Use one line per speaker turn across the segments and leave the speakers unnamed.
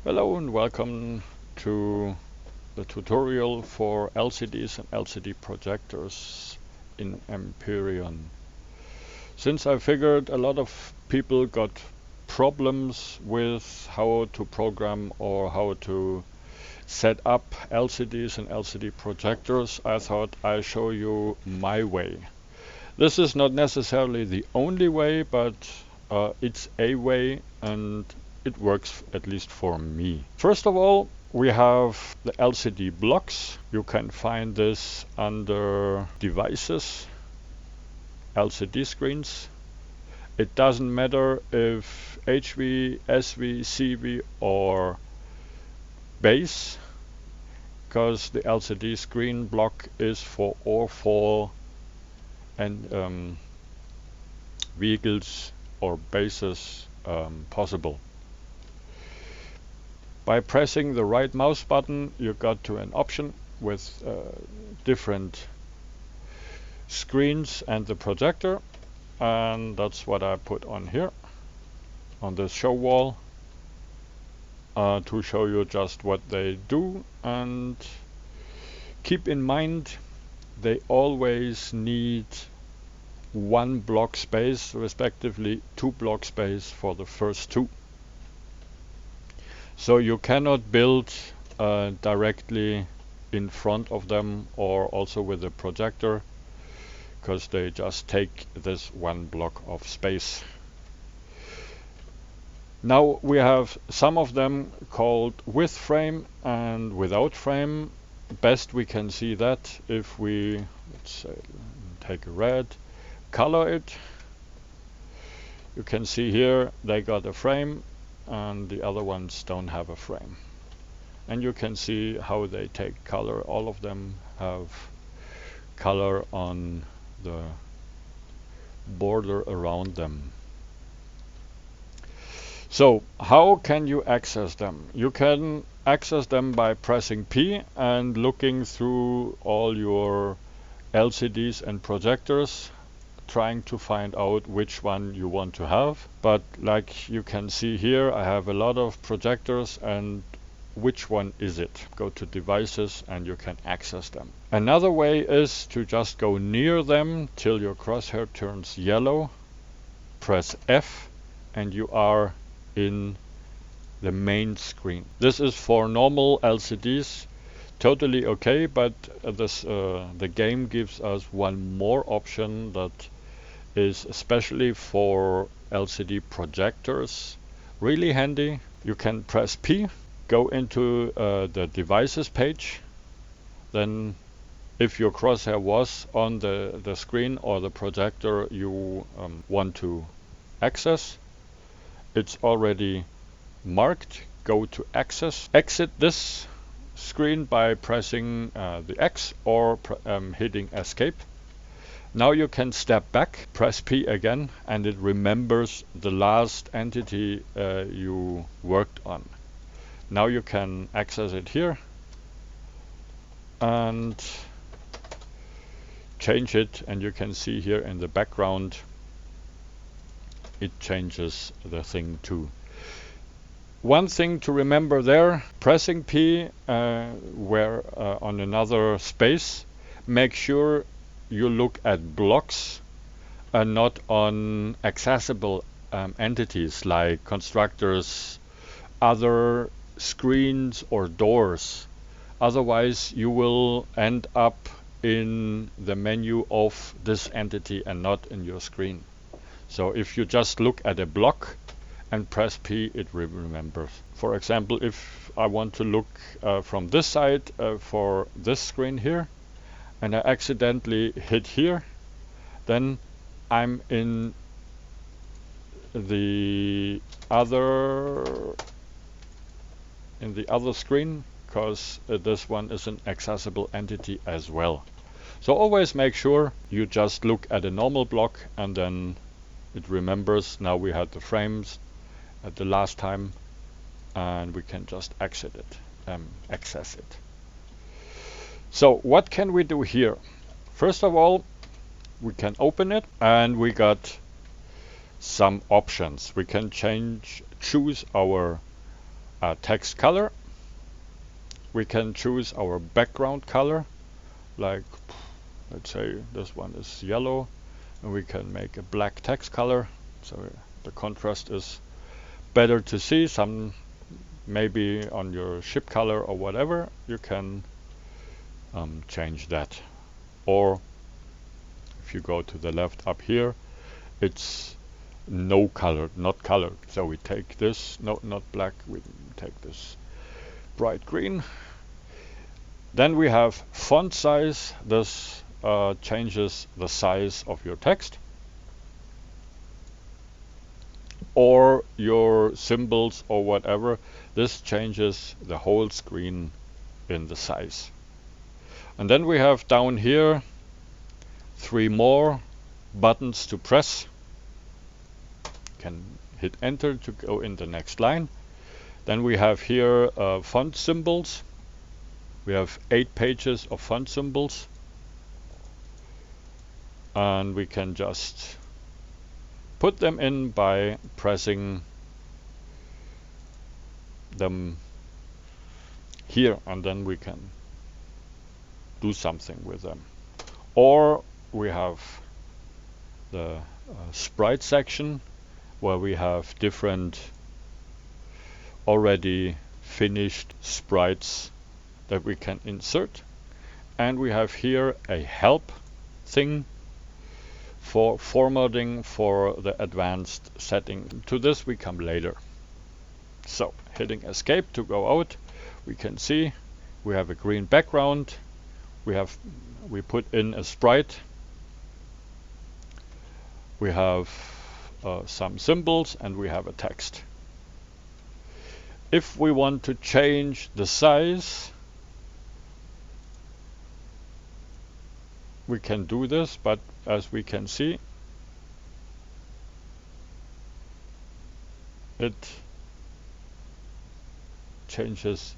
Hello and welcome to the tutorial for LCDs and LCD projectors in Empyrion. Since I figured a lot of people got problems with how to program or how to set up LCDs and LCD projectors, I thought I'd show you my way. This is not necessarily the only way, but it's a way, and it works at least for me. First of all, we have the LCD blocks. You can find this under Devices, LCD screens. It doesn't matter if HV, SV, CV or base, because the LCD screen block is for all four and vehicles or bases possible. By pressing the right mouse button, you got to an option with different screens and the projector, and that's what I put on here on this show wall to show you just what they do. And keep in mind, they always need one block space, respectively 2 block space for the first two. So you cannot build directly in front of them or also with a projector, because they just take this one block of space. Now we have some of them called with frame and without frame. Best we can see that if we, let's say, take a red, color it. You can see here they got a frame and the other ones don't have a frame. And you can see how they take color. All of them have color on the border around them. So how can you access them? You can access them by pressing P and looking through all your LCDs and projectors, trying to find out which one you want to have. But like you can see here, I have a lot of projectors, and which one is it? Go to Devices and you can access them. Another way is to just go near them till your crosshair turns yellow, press F, and you are in the main screen. This is for normal LCDs totally okay, but the game gives us one more option that is especially for LCD projectors really handy. You can press P, go into the Devices page, then if your crosshair was on the screen or the projector you want to access, it's already marked. Go to Access. Exit this screen by pressing the X or hitting Escape. Now you can step back, press P again, and it remembers the last entity you worked on. Now you can access it here and change it, and you can see here in the background it changes the thing too. One thing to remember there, pressing P on another space, make sure you look at blocks and not on accessible entities like constructors, other screens or doors. Otherwise you will end up in the menu of this entity and not in your screen. So if you just look at a block and press P, it remembers. For example, if I want to look from this side for this screen here, and I accidentally hit here, then I'm in the other screen, because this one is an accessible entity as well. So always make sure you just look at a normal block and then it remembers. Now we had the frames at the last time, and we can just access it. So what can we do here? First of all, we can open it, and we got some options. We can choose our a text color. We can choose our background color, like let's say this one is yellow, and we can make a black text color so the contrast is better to see. Some maybe on your ship color or whatever you can change that. Or if you go to the left up here, it's no color, not colored. So we take this, no, not black, we take this bright green. Then we have font size. This changes the size of your text or your symbols or whatever. This changes the whole screen in the size. And then we have down here 3 more buttons to press. Can hit enter to go in the next line. Then we have here font symbols. We have 8 pages of font symbols, and we can just put them in by pressing them here, and then we can do something with them. Or we have the sprite section where we have different already finished sprites that we can insert, and we have here a help thing for formatting for the advanced setting. To this we come later. So hitting escape to go out, we can see we have a green background, we put in a sprite, we have some symbols, and we have a text. If we want to change the size, we can do this, but as we can see, it changes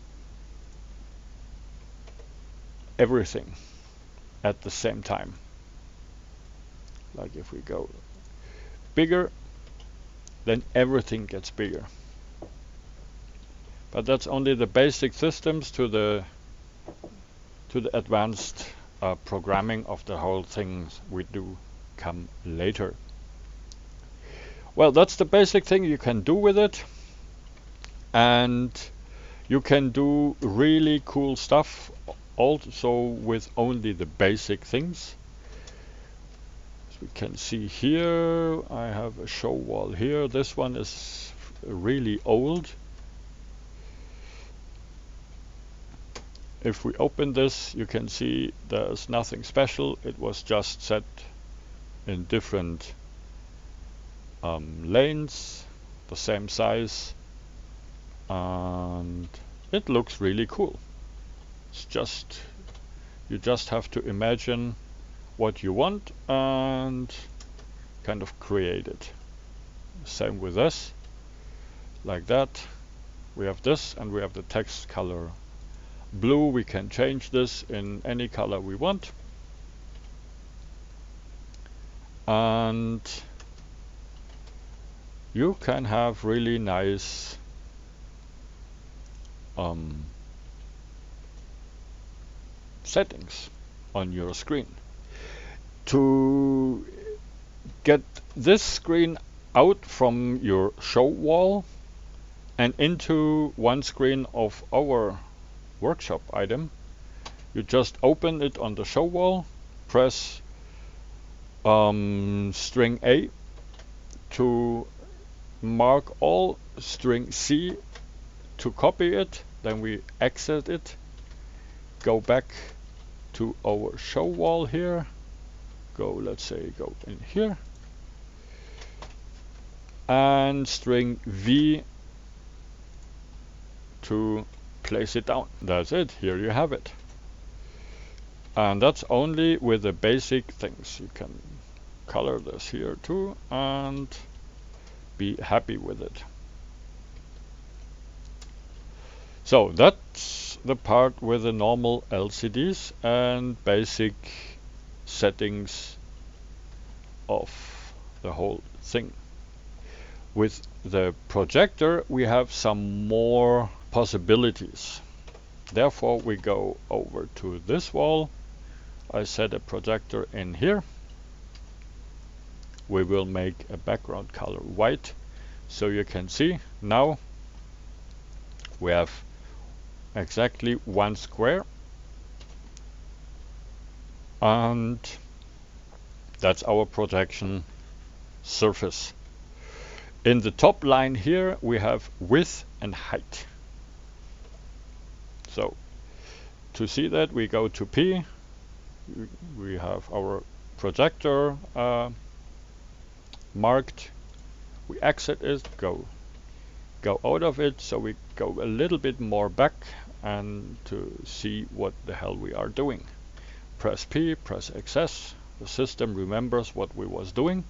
everything at the same time. Like if we go bigger, then everything gets bigger. But that's only the basic systems. To the advanced programming of the whole things we do come later. Well, that's the basic thing you can do with it, and you can do really cool stuff also with only the basic things. As we can see here, I have a show wall here. This one is really old. If we open this, you can see there's nothing special. It was just set in different lanes, the same size, and it looks really cool. It's just, you just have to imagine what you want and kind of create it. Same with this, like that. We have this, and we have the text color blue. We can change this in any color we want, and you can have really nice settings on your screen. To get this screen out from your show wall and into one screen of our workshop item, you just open it on the show wall, press string A to mark all, string C to copy it, then we exit it, go back to our show wall here, let's say go in here, and string V to place it down. That's it. Here you have it. And that's only with the basic things. You can color this here too and be happy with it. So that's the part with the normal LCDs and basic settings of the whole thing. With the projector we have some more possibilities. Therefore we go over to this wall. I set a projector in here. We will make a background color white, so you can see now we have exactly one square, and that's our projection surface. In the top line here we have width and height. So to see that, we go to P, we have our projector marked, we exit it, go out of it, so we go a little bit more back and to see what the hell we are doing. Press P, press access, the system remembers what we was doing,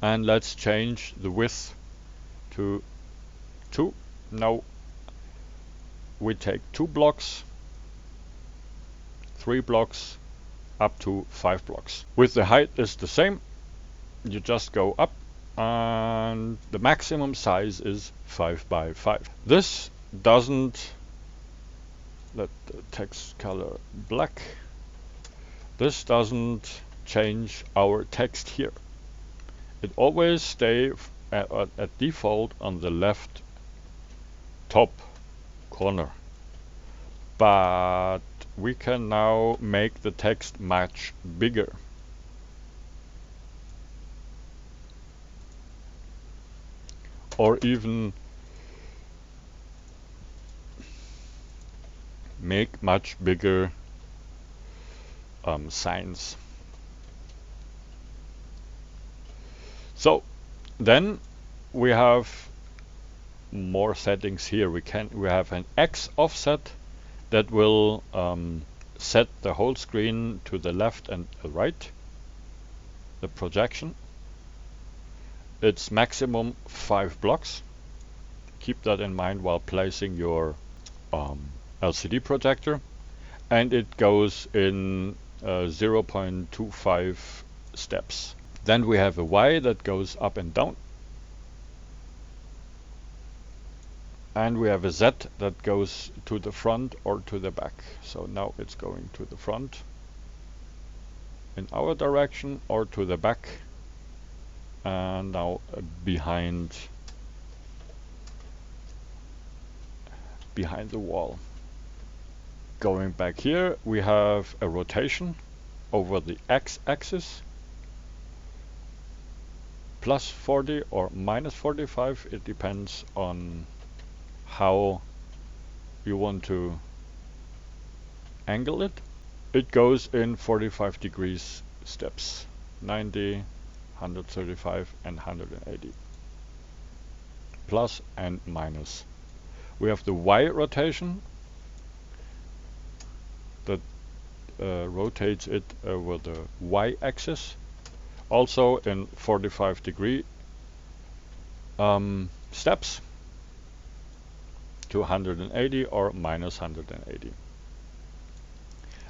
and let's change the width to 2. Now we take 2 blocks, 3 blocks, up to 5 blocks. With the height is the same, you just go up, and the maximum size is 5 by 5. This doesn't, let the text color black, this doesn't change our text here. It always stays at default on the left top corner, but we can now make the text much bigger. Or even make much bigger signs. So then we have more settings here. We have an X offset that will set the whole screen to the left and the right, the projection. It's maximum 5 blocks. Keep that in mind while placing your LCD projector. And it goes in 0.25 steps. Then we have a Y that goes up and down. And we have a Z that goes to the front or to the back. So now it's going to the front in our direction or to the back. And now behind the wall. Going back here, we have a rotation over the X-axis, plus 40 or minus 45. It depends on how you want to angle it. It goes in 45 degrees steps, 90, 135 and 180, plus and minus. We have the Y rotation that rotates it over the Y axis, also in 45 degree steps to 180 or minus 180.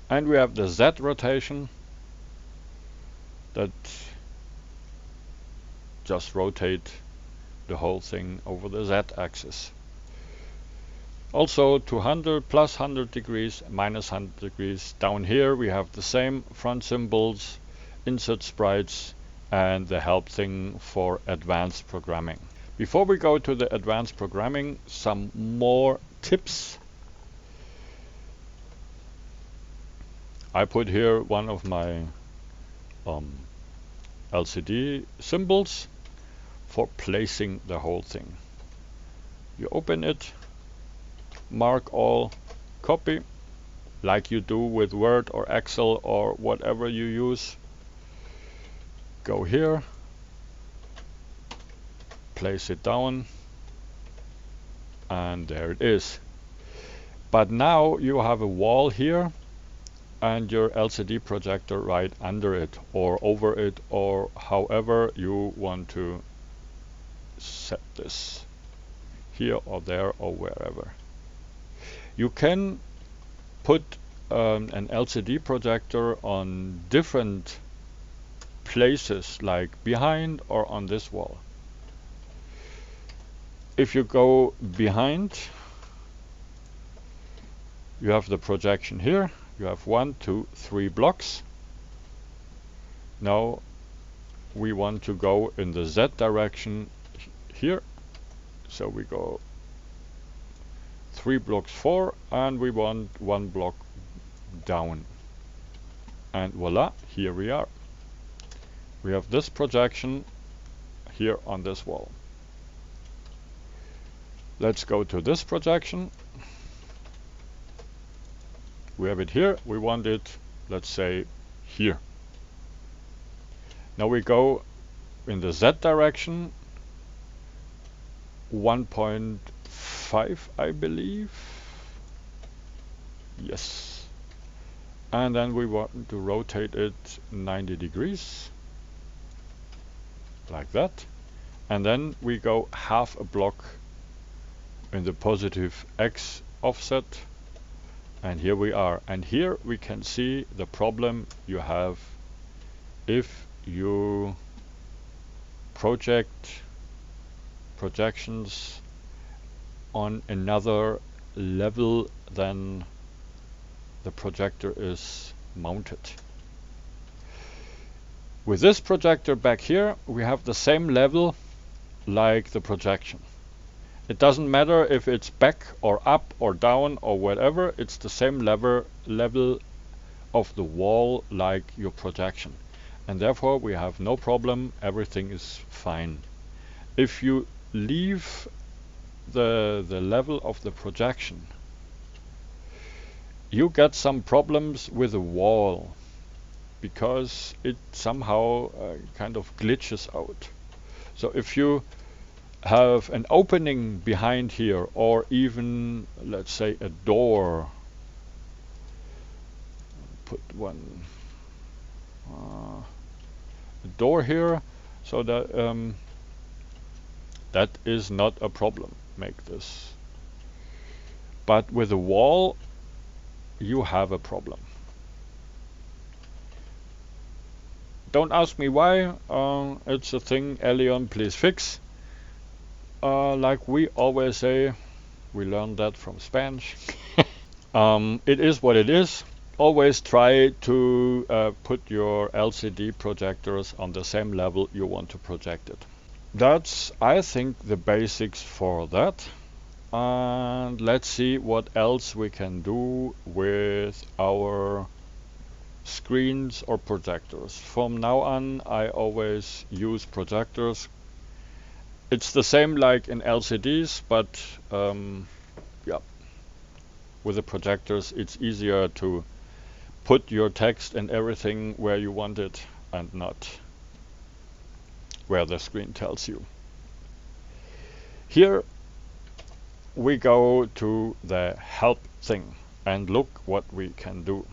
And we have the Z rotation that just rotate the whole thing over the Z axis. Also 200 plus 100 degrees, minus 100 degrees. Down here we have the same front symbols, insert sprites, and the help thing for advanced programming. Before we go to the advanced programming, some more tips. I put here one of my LCD symbols for placing the whole thing. You open it, mark all, copy, like you do with Word or Excel or whatever you use. Go here, place it down, and there it is. But now you have a wall here and your LCD projector right under it or over it, or however you want to set this, here or there or wherever. You can put an LCD projector on different places, like behind or on this wall. If you go behind, you have the projection here. You have 1, 2, 3 blocks. Now we want to go in the Z direction here. So we go 3 blocks 4, and we want 1 block down. And voila, here we are. We have this projection here on this wall. Let's go to this projection. We have it here. We want it, let's say, here. Now we go in the Z direction, 1.5, I believe. Yes. And then we want to rotate it 90 degrees, like that. And then we go half a block in the positive X offset. And here we are. And here we can see the problem you have if you project projections on another level than the projector is mounted. With this projector back here, we have the same level like the projection. It doesn't matter if it's back or up or down or whatever, it's the same level of the wall like your projection. And therefore we have no problem, everything is fine. If you leave the level of the projection, you get some problems with the wall because it somehow kind of glitches out. So if you have an opening behind here, or even, let's say, a door, put one a door here, so that that is not a problem. Make this. But with a wall, you have a problem. Don't ask me why. It's a thing Allessia please fix. Like we always say, we learned that from Spanish. It is what it is. Always try to put your LCD projectors on the same level you want to project it. That's, I think, the basics for that. And let's see what else we can do with our screens or projectors. From now on, I always use projectors. It's the same like in LCDs, but yeah, with the projectors it's easier to put your text and everything where you want it and not where the screen tells you. Here we go to the help thing and look what we can do.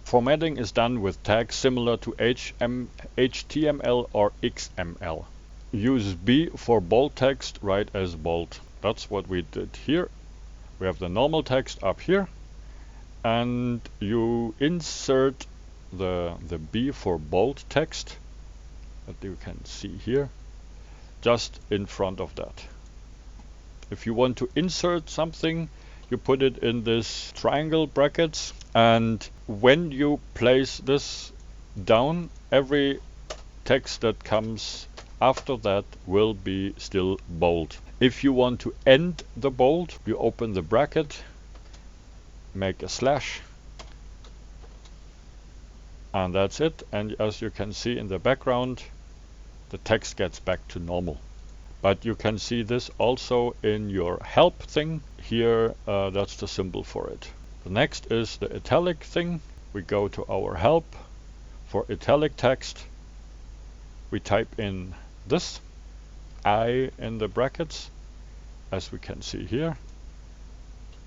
Formatting is done with tags similar to HTML or XML. Use B for bold text, write as bold. That's what we did here. We have the normal text up here, and you insert the B for bold text that you can see here just in front of that. If you want to insert something, you put it in this triangle brackets, and when you place this down, every text that comes after that will be still bold. If you want to end the bold, you open the bracket, make a slash, and that's it. And as you can see in the background, the text gets back to normal. But you can see this also in your help thing. Here, that's the symbol for it. The next is the italic thing. We go to our help. For italic text, we type in this I in the brackets, as we can see here.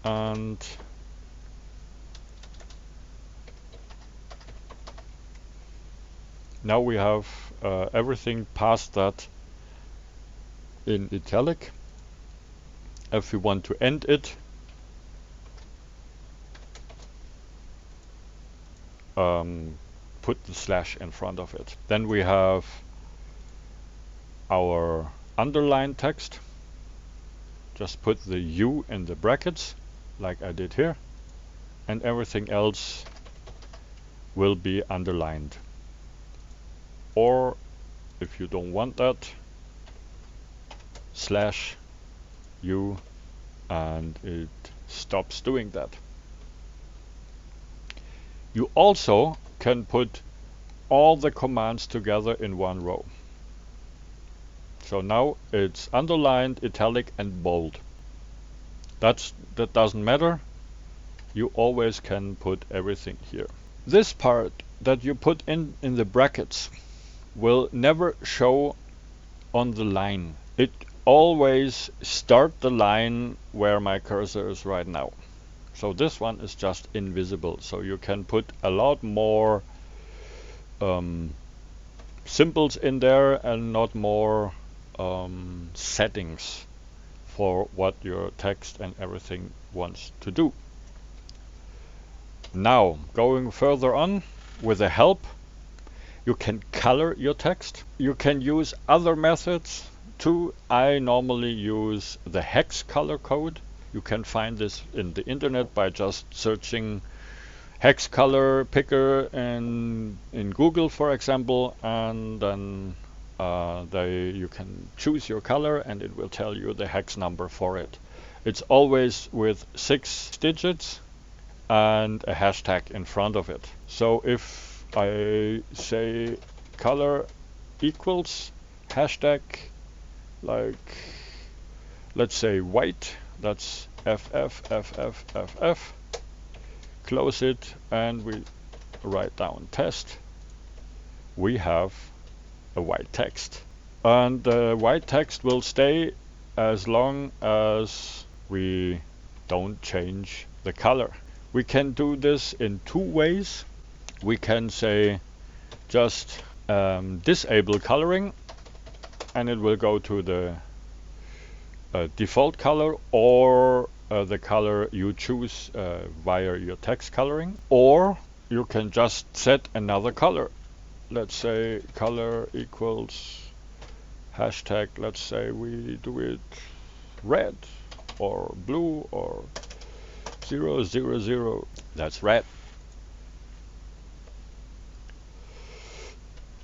And now we have everything past that in italic. If we want to end it, put the slash in front of it. Then we have our underline text. just put the U in the brackets like I did here, and everything else will be underlined. Or if you don't want that, /U, and it stops doing that. You also can put all the commands together in one row. So now it's underlined, italic, and bold. That doesn't matter. You always can put everything here. This part that you put in the brackets will never show on the line. It always start the line where my cursor is right now. So this one is just invisible. So you can put a lot more symbols in there and not more settings for what your text and everything wants to do. Now, going further on with the help, you can color your text. You can use other methods too. I normally use the hex color code. You can find this in the internet by just searching hex color picker in Google, for example, and then you can choose your color and it will tell you the hex number for it. It's always with 6 digits and a hashtag in front of it. So if I say color equals hashtag, like let's say white, that's FF, close it, and we write down test, we have a white text. And the white text will stay as long as we don't change the color. We can do this in 2 ways. We can say just disable coloring, and it will go to the default color, or the color you choose via your text coloring. Or you can just set another color. Let's say color equals hashtag, let's say we do it red or blue or 000, that's red.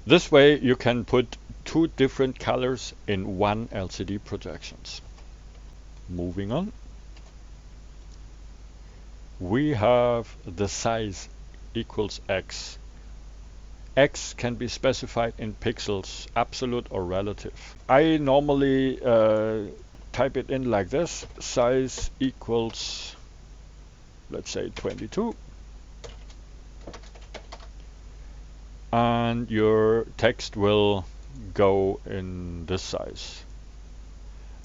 This way you can put 2 different colors in one LCD projections. Moving on, we have the size equals X. X can be specified in pixels, absolute or relative. I normally type it in like this: size equals, let's say 22, and your text will go in this size.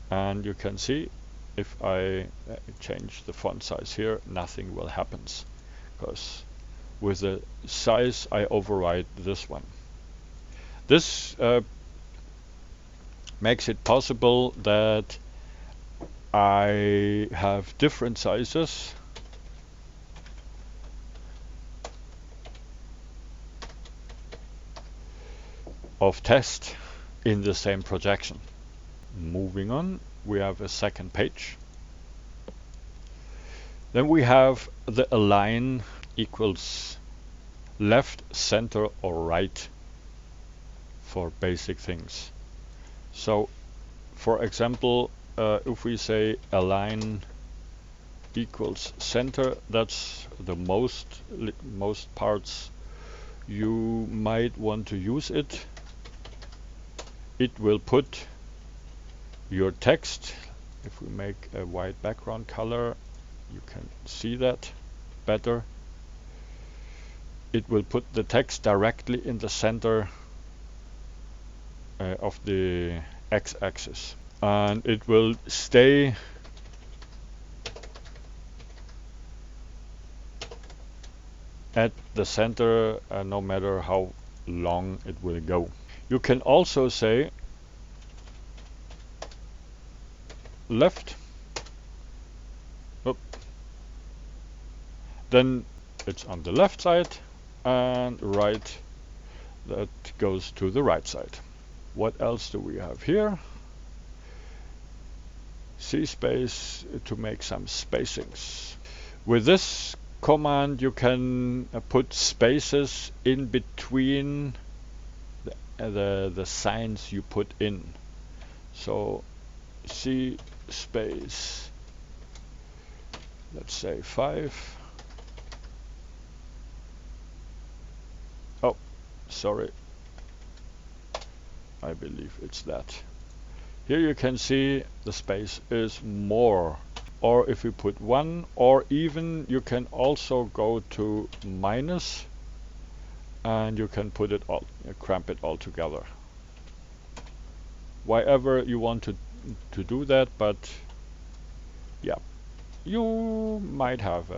And you can see if I change the font size here, nothing will happen, because with the size I override this one. This makes it possible that I have different sizes of text in the same projection. Moving on, we have a second page. Then we have the align equals left, center, or right for basic things. So, for example, if we say align equals center, that's the most parts you might want to use it. It will put your text, if we make a white background color, you can see that better. It will put the text directly in the center of the x-axis, and it will stay at the center no matter how long it will go. You can also say left, then it's on the left side, and right, that goes to the right side. What else do we have here? C space to make some spacings. With this command you can put spaces in between the signs you put in. So C space, let's say 5. Oh, sorry, I believe it's that. Here you can see the space is more. Or if we put 1, or even you can also go to minus and you can put it all, cramp it all together. Wherever you want to do that, but yeah, you might have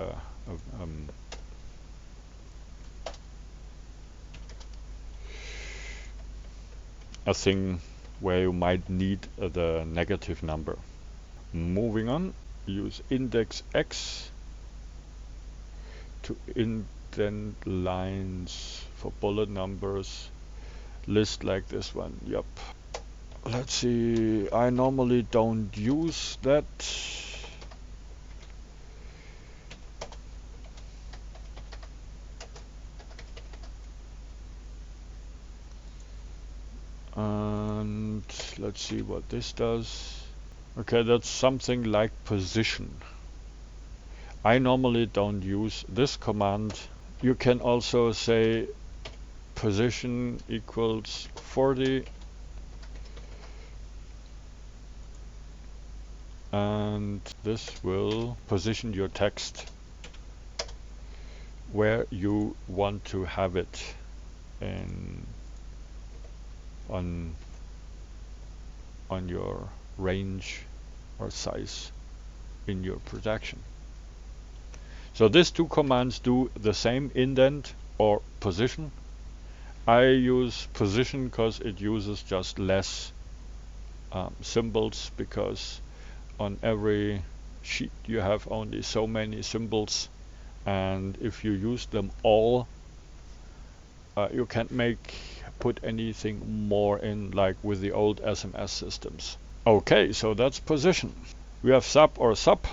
a thing where you might need the negative number. Moving on, use index X to indent lines for bullet numbers. List like this one, yep. Let's see, I normally don't use that. And let's see what this does. Okay, that's something like position. I normally don't use this command. You can also say position equals 40 and this will position your text where you want to have it on your range or size in your projection. So these two commands do the same, indent or position. I use position because it uses just less symbols, because on every sheet you have only so many symbols, and if you use them all you can't put anything more in, like with the old SMS systems. Okay, so that's position. We have sub or sub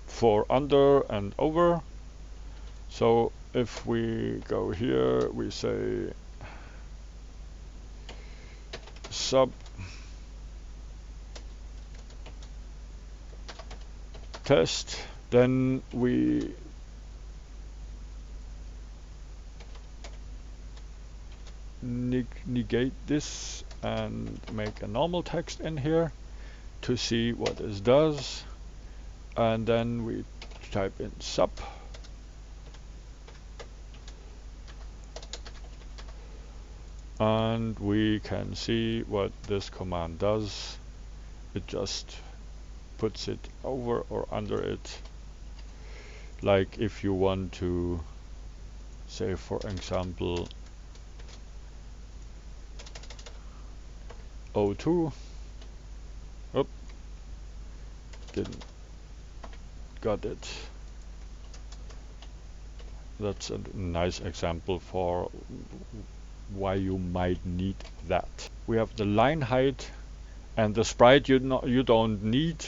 for under and over. So if we go here, we say sub test, then we negate this and make a normal text in here to see what this does, and then we type in sub and we can see what this command does. It just puts it over or under it. Like if you want to say, for example, 02. Oh, didn't got it. That's a nice example for why you might need that. We have the line height and the sprite. You don't need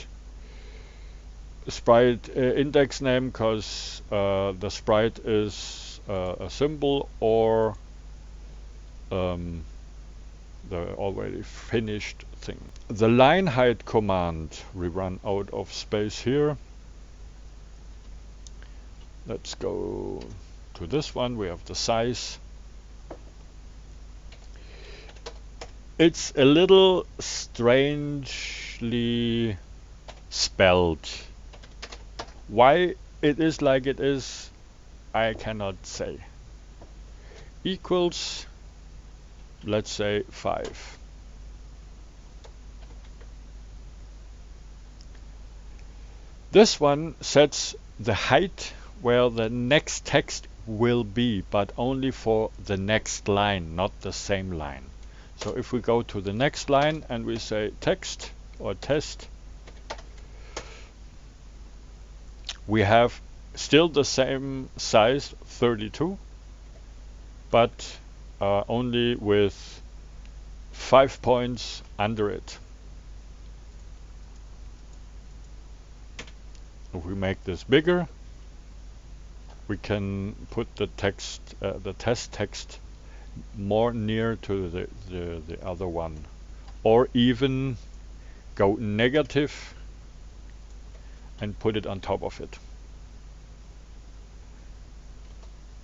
sprite index name, because the sprite is a symbol or the already finished thing. The line height command, we run out of space here. Let's go to this one. We have the size. It's a little strangely spelled. Why it is like it is, I cannot say. Equals, let's say 5. This one sets the height where the next text will be, but only for the next line, not the same line. So if we go to the next line and we say text or test, we have still the same size, 32, but only with 5 points under it. If we make this bigger, we can put the text, the test text, more near to the other one, or even go negative and put it on top of it.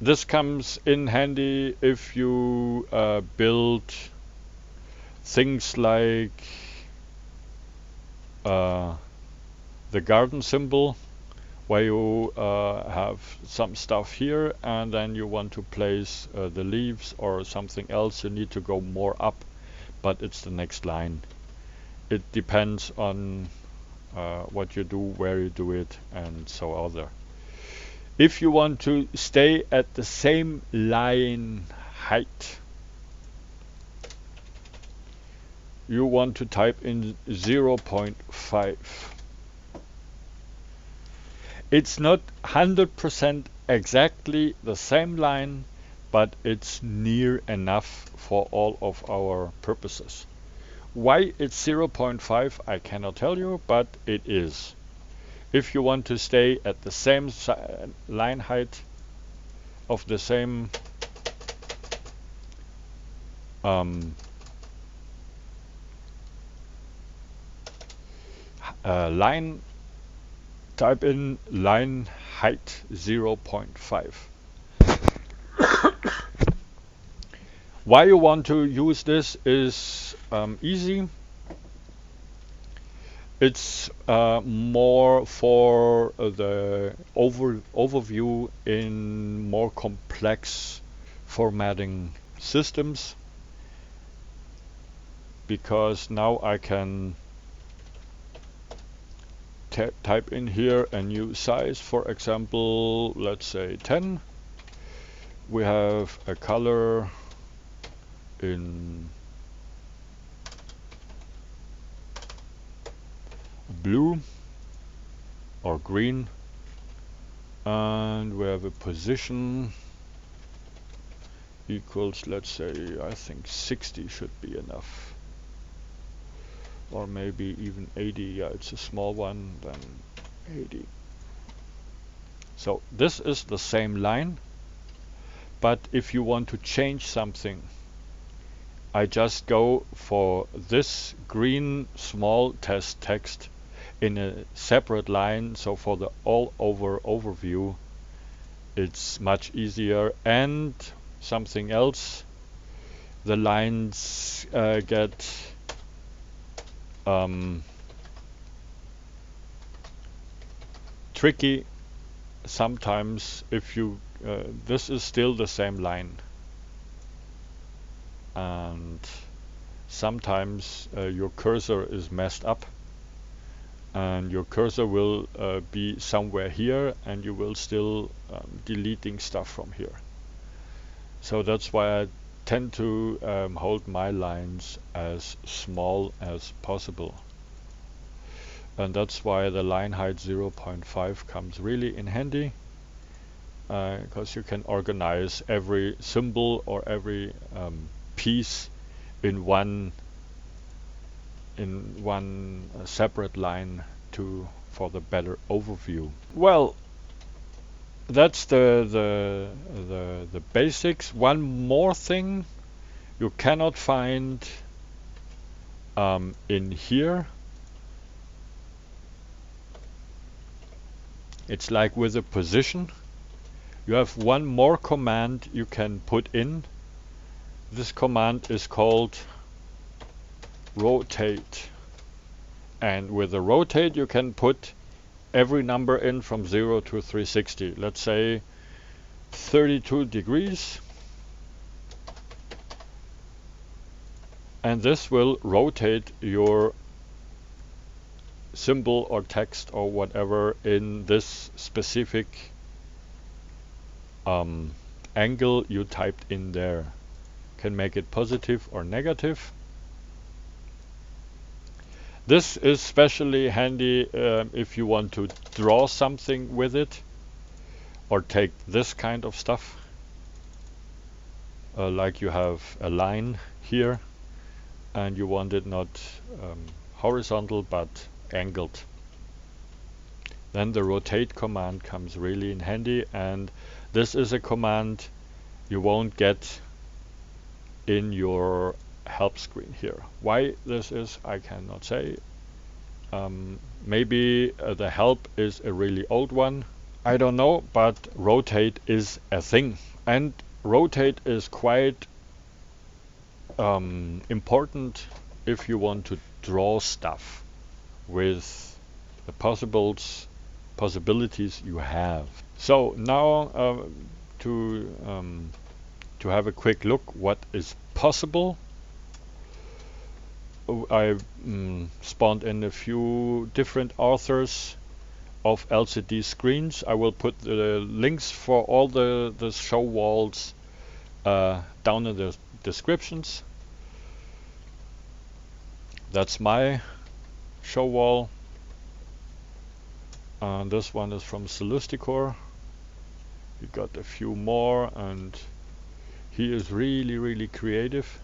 This comes in handy if you build things like the garden symbol, where you have some stuff here and then you want to place the leaves or something else. You need to go more up, but it's the next line. It depends on what you do, where you do it, and so other. If you want to stay at the same line height, you want to type in 0.5. It's not 100% exactly the same line, but it's near enough for all of our purposes. Why it's 0.5 I cannot tell you, but it is. If you want to stay at the same line height of the same line, type in line height 0.5. Why you want to use this is easy. It's more for the overview in more complex formatting systems, because now I can type in here a new size, for example, let's say 10. We have a color in blue or green, and we have a position equals, let's say, I think 60 should be enough, or maybe even 80. Yeah, it's a small one, then 80. So this is the same line, but if you want to change something, I just go for this green small test text in a separate line. So for the all over overview, it's much easier. And something else, the lines get tricky sometimes if you this is still the same line, and sometimes your cursor is messed up and your cursor will be somewhere here and you will still deleting stuff from here. So that's why I tend to hold my lines as small as possible, and that's why the line height 0.5 comes really in handy, because you can organize every symbol or every piece in one separate line for the better overview. Well, that's the basics. One more thing you cannot find in here. It's like with a position. You have one more command you can put in. This command is called rotate, and with the rotate you can put every number in from 0 to 360. Let's say 32 degrees, and this will rotate your symbol or text or whatever in this specific angle you typed in there. Can make it positive or negative. This is especially handy if you want to draw something with it, or take this kind of stuff, like you have a line here and you want it not horizontal but angled. then the rotate command comes really in handy, and this is a command you won't get in your help screen here. Why this is, I cannot say. Maybe the help is a really old one. I don't know, but rotate is a thing. And rotate is quite important if you want to draw stuff with the possibilities you have. So now to have a quick look what is possible. I spawned in a few different authors of LCD screens. I will put the links for all the show walls down in the descriptions. That's my show wall. And this one is from Sulusdacor. We got a few more, and he is really creative.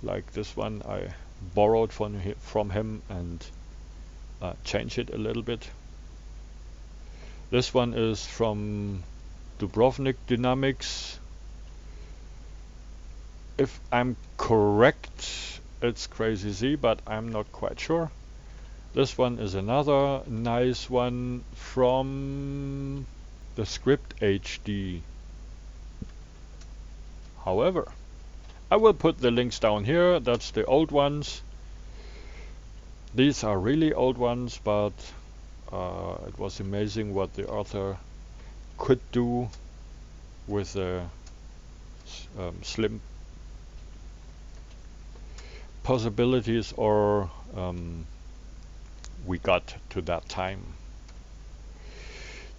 Like this one, I borrowed from him and changed it a little bit. This one is from Dubrovnik Dynamics. If I'm correct, it's CrazyZ, but I'm not quite sure. This one is another nice one from theScriptHD. However, I will put the links down here. That's the old ones. These are really old ones, but it was amazing what the author could do with the slim possibilities or we got to that time.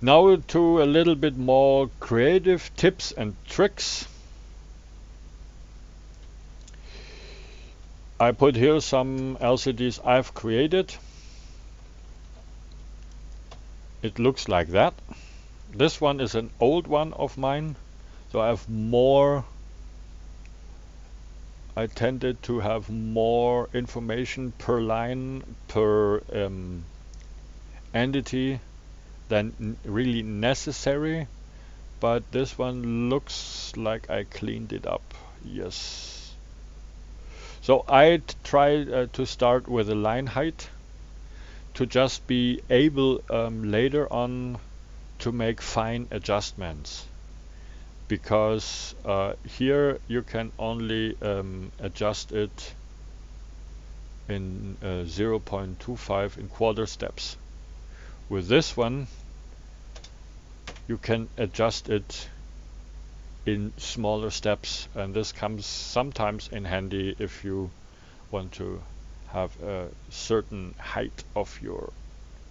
Now to a little bit more creative tips and tricks. I put here some LCDs I've created. It looks like that. This one is an old one of mine, so I have more. I tended to have more information per line, per entity than really necessary, but this one looks like I cleaned it up. Yes. So I tried to start with a line height to just be able later on to make fine adjustments, because here you can only adjust it in 0.25 in quarter steps. With this one you can adjust it in smaller steps, and this comes sometimes in handy if you want to have a certain height of your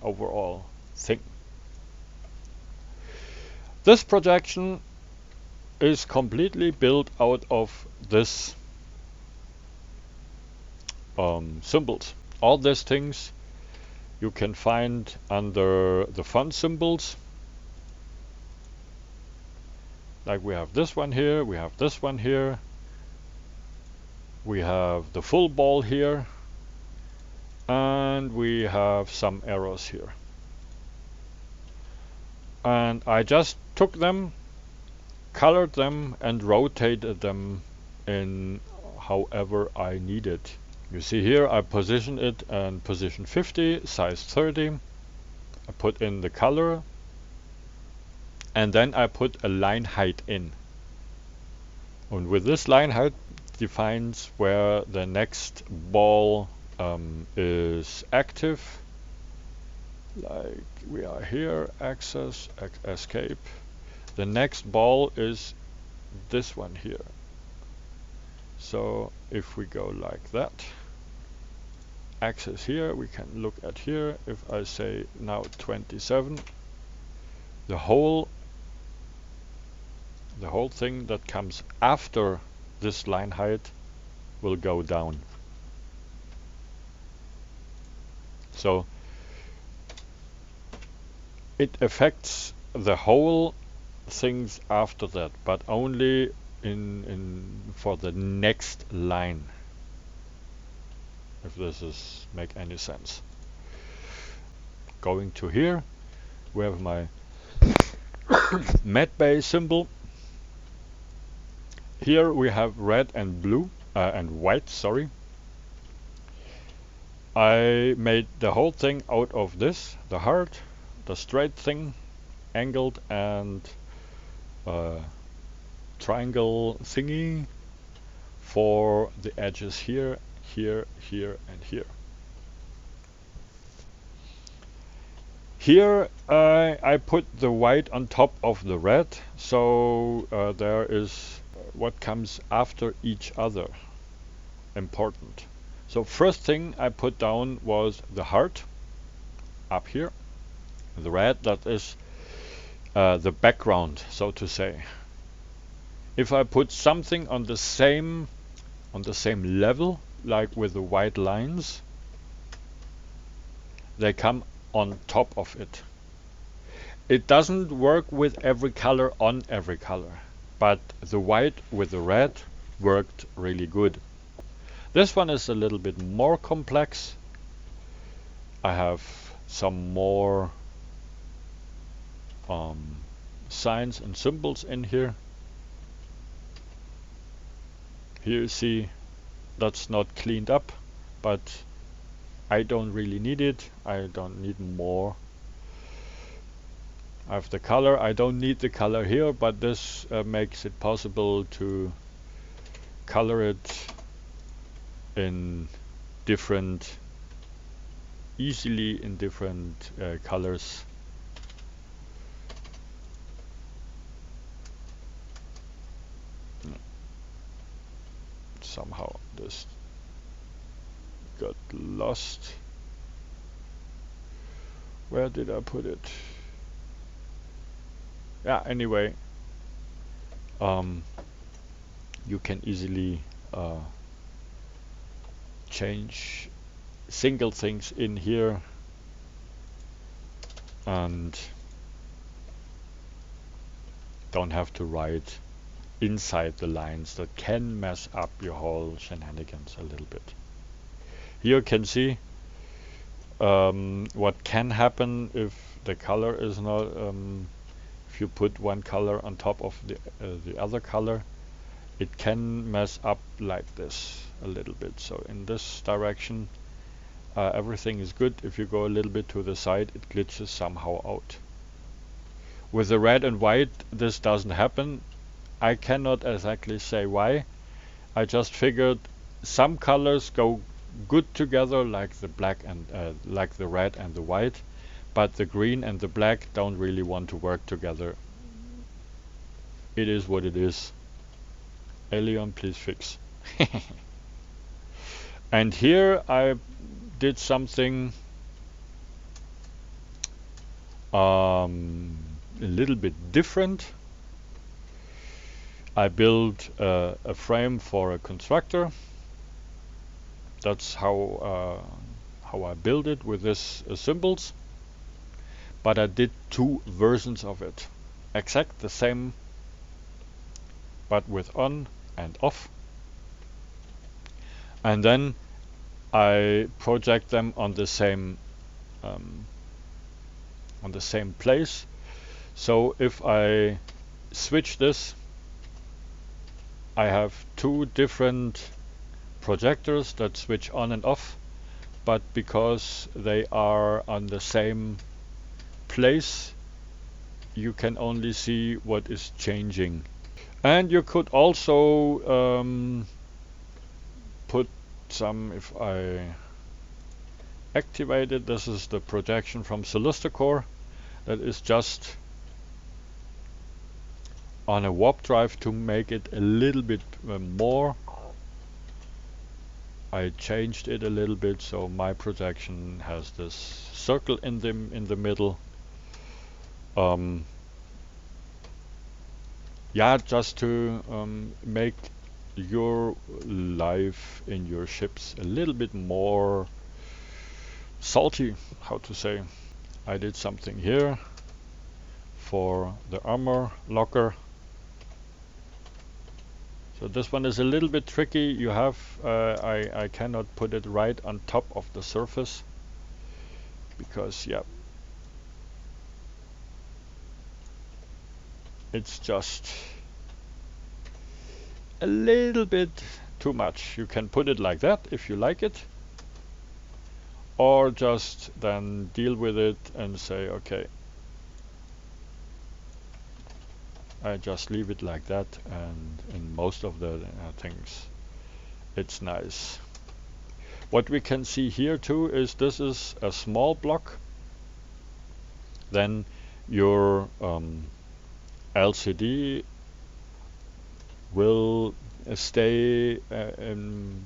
overall thing. This projection is completely built out of this symbols. All these things you can find under the font symbols. Like we have this one here, we have this one here, we have the full ball here, and we have some arrows here. And I just took them, colored them, and rotated them in however I needed. You see here I position it in position 50, size 30. I put in the color, and then I put a line height in. And with this line height defines where the next ball is active. Like we are here, access, escape. The next ball is this one here. So if we go like that, access here, we can look at here. If I say now 27, the whole thing that comes after this line height will go down. So it affects the whole things after that, but only for the next line, if this is make any sense. Going to here, we have my medbay symbol. Here we have red and blue and white, sorry. I made the whole thing out of this, the heart, the straight thing, angled, and triangle thingy for the edges here, here, here, and here. Here I put the white on top of the red, so there is what comes after each other important. So first thing I put down was the heart up here, the red, that is the background, so to say. If I put something on the same level, like with the white lines, they come on top of it. It doesn't work with every color on every color, but the white with the red worked really good. This one is a little bit more complex. I have some more signs and symbols in here. Here you see that's not cleaned up, but I don't really need it. I don't need more. I have the color. I don't need the color here, but this makes it possible to color it in different, easily in different colors. Somehow this got lost. Where did I put it? Yeah, anyway, you can easily change single things in here and don't have to write inside the lines. That can mess up your whole shenanigans a little bit. Here you can see what can happen if the color is not if you put one color on top of the other color, it can mess up like this a little bit. So in this direction everything is good. If you go a little bit to the side, it glitches somehow out. With the red and white this doesn't happen. I cannot exactly say why. I just figured some colors go good together, like the black and like the red and the white, but the green and the black don't really want to work together. It is what it is. Alien, please fix. And here I did something a little bit different. I built a frame for a constructor. That's how I build it with this symbols. But I did two versions of it, exact the same, but with on and off. And then I project them on the same place. So if I switch this, I have two different projectors that switch on and off, but because they are on the same place, you can only see what is changing. And you could also put some, if I activate it, this is the projection from Sulusdacor, that is just on a warp drive to make it a little bit more. I changed it a little bit, so my projection has this circle in the middle. Yeah, just to make your life in your ships a little bit more salty, how to say. I did something here for the armor locker. So this one is a little bit tricky. You have I cannot put it right on top of the surface because, yeah, it's just a little bit too much. You can put it like that if you like it, or just then deal with it and say, okay, I just leave it like that, and in most of the things it's nice. What we can see here too is this is a small block. Then your LCD will stay in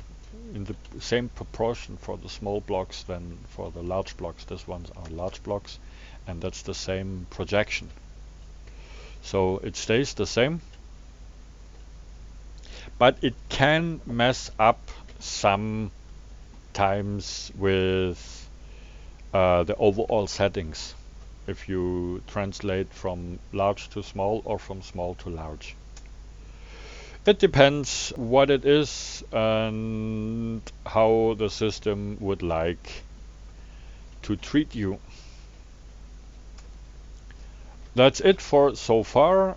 the same proportion for the small blocks than for the large blocks. These ones are large blocks, and that's the same projection. So it stays the same, but it can mess up sometimes with the overall settings if you translate from large to small or from small to large. It depends what it is and how the system would like to treat you. That's it for so far.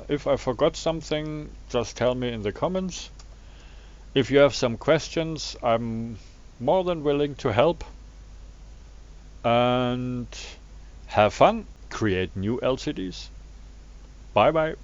If I forgot something, just tell me in the comments. If you have some questions, I'm more than willing to help. And have fun, create new LCDs. Bye bye.